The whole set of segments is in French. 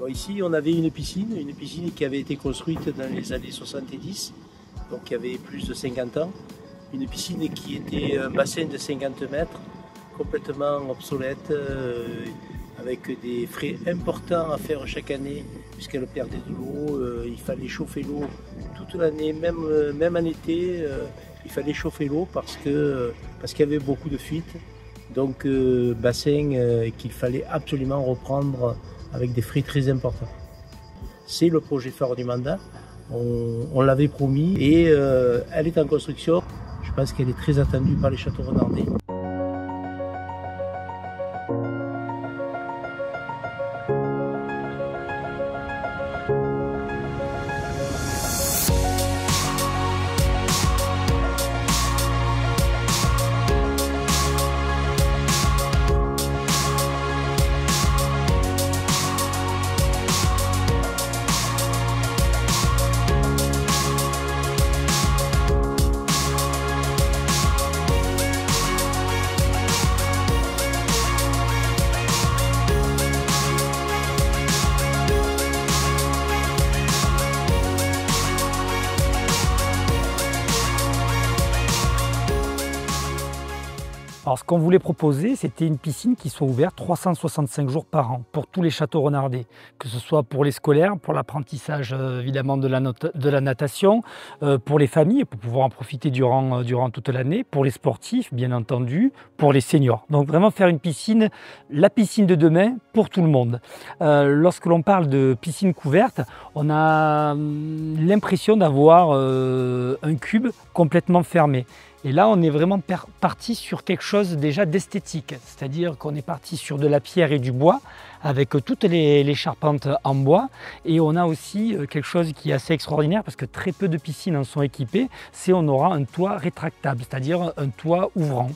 Bon, ici, on avait une piscine qui avait été construite dans les années 70, donc qui avait plus de 50 ans. Une piscine qui était un bassin de 50 mètres, complètement obsolète, avec des frais importants à faire chaque année, puisqu'elle perdait de l'eau. Il fallait chauffer l'eau toute l'année, même en été, il fallait chauffer l'eau parce qu'il y avait beaucoup de fuites. Donc, bassin qu'il fallait absolument reprendre avec des frais très importants. C'est le projet phare du mandat, on l'avait promis et elle est en construction. Je pense qu'elle est très attendue par les châteaux renardais. Alors, ce qu'on voulait proposer, c'était une piscine qui soit ouverte 365 jours par an pour tous les châteaux renardais, que ce soit pour les scolaires, pour l'apprentissage évidemment de la natation, pour les familles, pour pouvoir en profiter durant toute l'année, pour les sportifs, bien entendu, pour les seniors. Donc vraiment faire une piscine, la piscine de demain pour tout le monde. Lorsque l'on parle de piscine couverte, on a l'impression d'avoir un cube complètement fermé. Et là, on est vraiment parti sur quelque chose déjà d'esthétique, c'est-à-dire qu'on est parti sur de la pierre et du bois, avec toutes les charpentes en bois. Et on a aussi quelque chose qui est assez extraordinaire, parce que très peu de piscines en sont équipées, c'est on aura un toit rétractable, c'est-à-dire un toit ouvrant.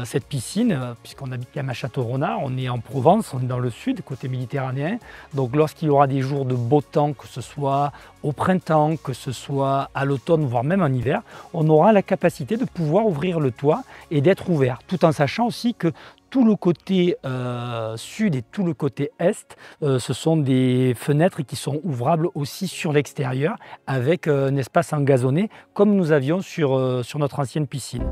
Cette piscine, puisqu'on habite quand même à Château-Renard, on est en Provence, on est dans le sud, côté méditerranéen. Donc lorsqu'il y aura des jours de beau temps, que ce soit au printemps, que ce soit à l'automne, voire même en hiver, on aura la capacité de pouvoir ouvrir le toit et d'être ouvert, tout en sachant aussi que tout le côté sud et tout le côté est, ce sont des fenêtres qui sont ouvrables aussi sur l'extérieur avec un espace engazonné comme nous avions sur notre ancienne piscine.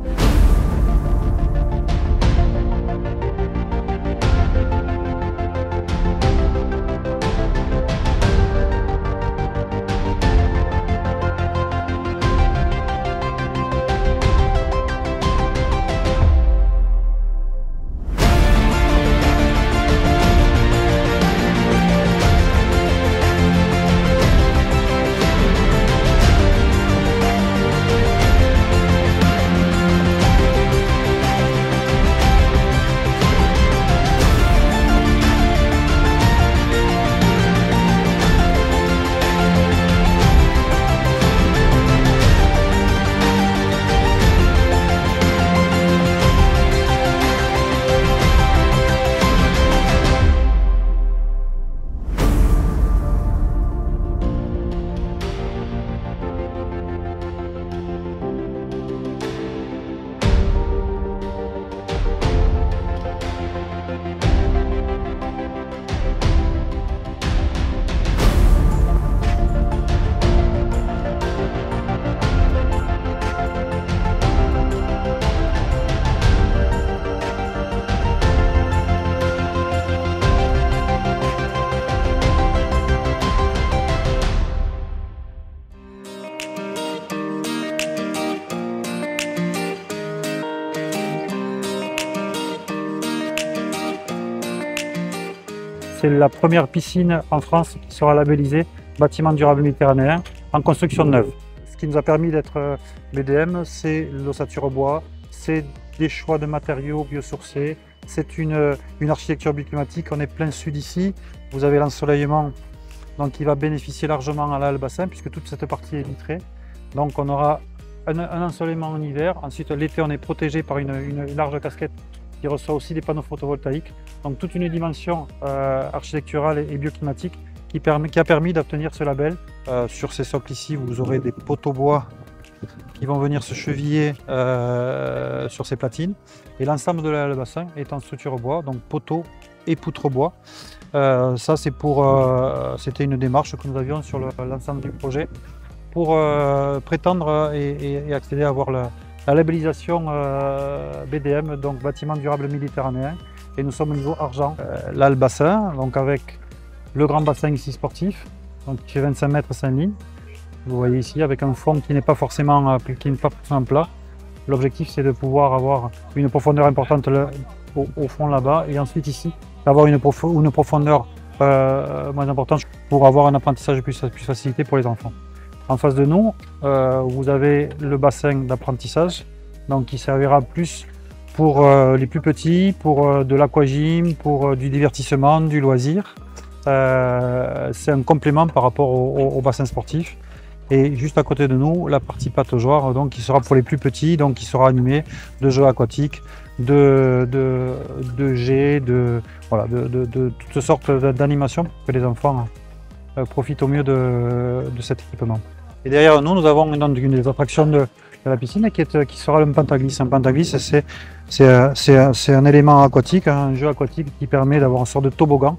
C'est la première piscine en France qui sera labellisée bâtiment durable méditerranéen en construction neuve. Ce qui nous a permis d'être BDM, c'est l'ossature bois, c'est des choix de matériaux biosourcés, c'est une architecture bioclimatique. On est plein sud ici, vous avez l'ensoleillement donc qui va bénéficier largement à le bassin puisque toute cette partie est vitrée. Donc on aura un ensoleillement en hiver, ensuite l'été on est protégé par une large casquette qui reçoit aussi des panneaux photovoltaïques. Donc toute une dimension architecturale et bioclimatique qui a permis d'obtenir ce label. Sur ces socles ici, vous aurez des poteaux bois qui vont venir se cheviller sur ces platines. Et l'ensemble de le bassin est en structure bois, donc poteaux et poutres bois. Ça, c'était une démarche que nous avions sur l'ensemble du projet pour prétendre et accéder à avoir la labellisation BDM, donc bâtiment durable méditerranéen. Et nous sommes au niveau argent. Là, le bassin, donc avec le grand bassin ici sportif, donc qui fait 25 mètres 5 lignes. Vous voyez ici, avec un fond qui n'est pas forcément plat. L'objectif, c'est de pouvoir avoir une profondeur importante au fond là-bas, et ensuite ici, d'avoir une profondeur moins importante pour avoir un apprentissage plus facilité pour les enfants. En face de nous, vous avez le bassin d'apprentissage, donc qui servira plus pour les plus petits, pour de l'aquagym, pour du divertissement, du loisir. C'est un complément par rapport au bassin sportif. Et juste à côté de nous, la partie pataugeoire, donc qui sera pour les plus petits, donc qui sera animée de jeux aquatiques, de jets, de toutes sortes d'animations pour que les enfants profitent au mieux de cet équipement. Et derrière nous, nous avons une des attractions de la piscine qui sera le pentaglisse. Un pentaglisse, c'est un élément aquatique, un jeu aquatique qui permet d'avoir une sorte de toboggan,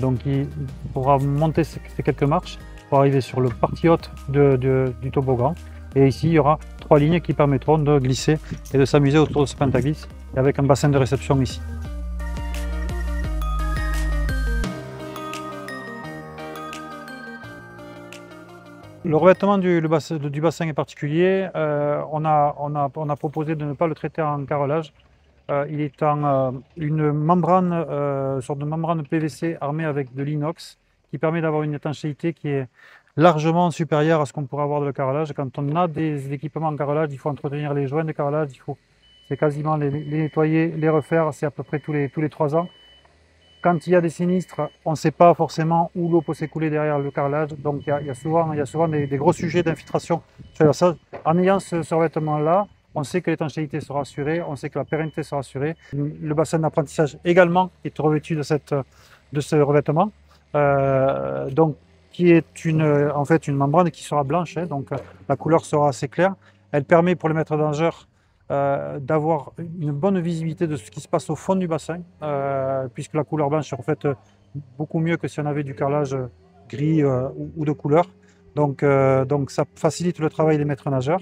donc qui pourra monter ces quelques marches pour arriver sur le partie haute du toboggan. Et ici, il y aura 3 lignes qui permettront de glisser et de s'amuser autour de ce pentaglisse, avec un bassin de réception ici. Le revêtement du bassin est particulier. On a proposé de ne pas le traiter en carrelage. Il est en une membrane, sorte de membrane PVC armée avec de l'inox, qui permet d'avoir une étanchéité qui est largement supérieure à ce qu'on pourrait avoir de le carrelage. Quand on a des équipements en carrelage, il faut entretenir les joints de carrelage, c'est quasiment les nettoyer, les refaire, c'est à peu près tous les 3 ans. Quand il y a des sinistres, on ne sait pas forcément où l'eau peut s'écouler derrière le carrelage, donc il y a souvent des gros sujets d'infiltration. En ayant ce revêtement-là, on sait que l'étanchéité sera assurée, on sait que la pérennité sera assurée. Le bassin d'apprentissage également est revêtu de ce revêtement. Donc, qui est en fait une membrane qui sera blanche, hein, donc la couleur sera assez claire. Elle permet pour les maîtres nageurs d'avoir une bonne visibilité de ce qui se passe au fond du bassin, puisque la couleur blanche reflète beaucoup mieux que si on avait du carrelage gris ou de couleur. Donc ça facilite le travail des maîtres nageurs.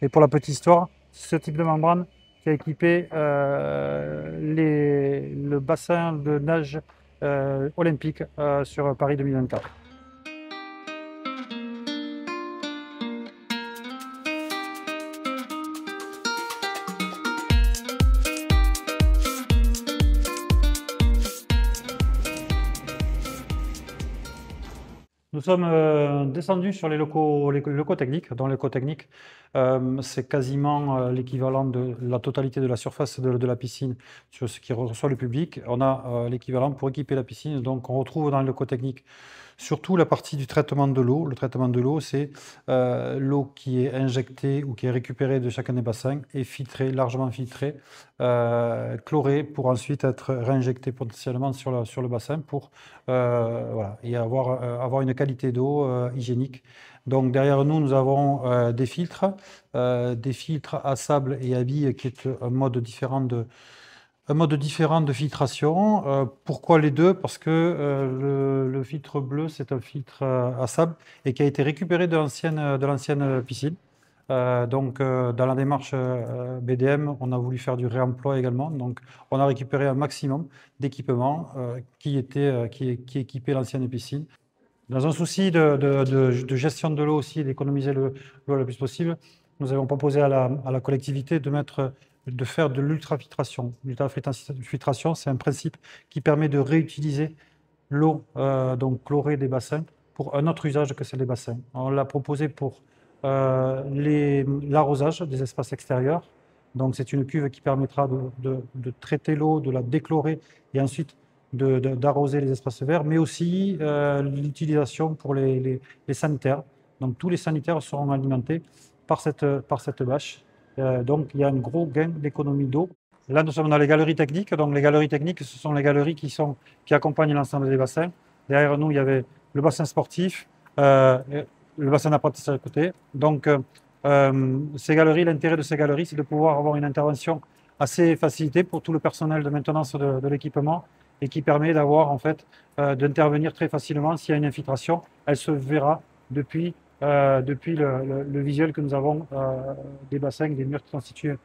Et pour la petite histoire, ce type de membrane qui a équipé le bassin de nage olympique sur Paris 2024. Nous sommes descendus sur les locaux techniques. Dans les locaux techniques, c'est quasiment l'équivalent de la totalité de la surface de la piscine sur ce qui reçoit le public. On a l'équivalent pour équiper la piscine. Donc on retrouve dans les locaux techniques surtout la partie du traitement de l'eau. Le traitement de l'eau, c'est l'eau qui est injectée ou qui est récupérée de chacun des bassins et filtrée, largement filtrée, chlorée, pour ensuite être réinjectée potentiellement sur le bassin pour et avoir une qualité d'eau hygiénique. Donc derrière nous, nous avons des filtres à sable et à billes, qui est un mode différent de filtration. Pourquoi les deux? Parce que le filtre bleu, c'est un filtre à sable et qui a été récupéré de l'ancienne piscine. Dans la démarche BDM, on a voulu faire du réemploi également. Donc, on a récupéré un maximum d'équipements qui équipaient l'ancienne piscine. Dans un souci de gestion de l'eau aussi et d'économiser l'eau le plus possible, nous avons proposé à la collectivité de faire de l'ultrafiltration. L'ultrafiltration, c'est un principe qui permet de réutiliser l'eau donc chlorée des bassins pour un autre usage que celle des bassins. On l'a proposé pour l'arrosage des espaces extérieurs. Donc c'est une cuve qui permettra de traiter l'eau, de la déchlorer et ensuite d'arroser les espaces verts, mais aussi l'utilisation pour les sanitaires. Donc tous les sanitaires seront alimentés par cette bâche. Donc il y a un gros gain d'économie d'eau. Là nous sommes dans les galeries techniques. Donc les galeries techniques, ce sont les galeries qui accompagnent l'ensemble des bassins. Derrière nous, il y avait le bassin sportif, le bassin d'apprentissage à côté. Donc ces galeries, l'intérêt de ces galeries, c'est de pouvoir avoir une intervention assez facilitée pour tout le personnel de maintenance de l'équipement et qui permet d'avoir en fait d'intervenir très facilement s'il y a une infiltration. Elle se verra depuis le visuel que nous avons des bassins, des murs qui constituent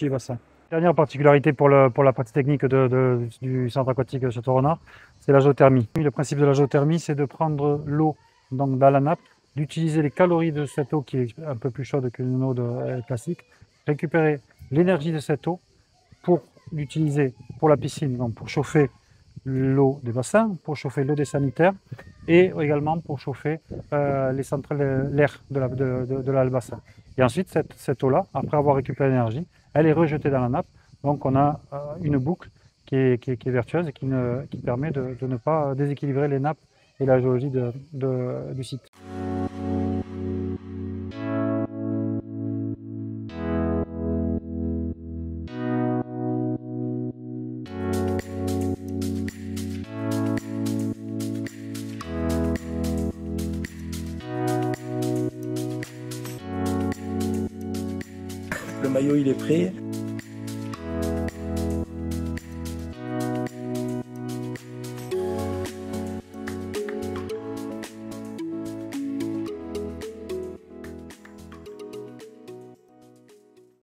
les bassins. Dernière particularité pour la partie technique du centre aquatique de Château-Renard, c'est la géothermie. Le principe de la géothermie, c'est de prendre l'eau dans la nappe, d'utiliser les calories de cette eau qui est un peu plus chaude qu'une eau classique, récupérer l'énergie de cette eau pour l'utiliser pour la piscine, donc pour chauffer l'eau des bassins, pour chauffer l'eau des sanitaires et également pour chauffer les centrales, l'air de la bassin. Et ensuite, cette eau-là, après avoir récupéré l'énergie, elle est rejetée dans la nappe. Donc on a une boucle qui est vertueuse et qui permet de ne pas déséquilibrer les nappes et la géologie du site. Le maillot il est prêt.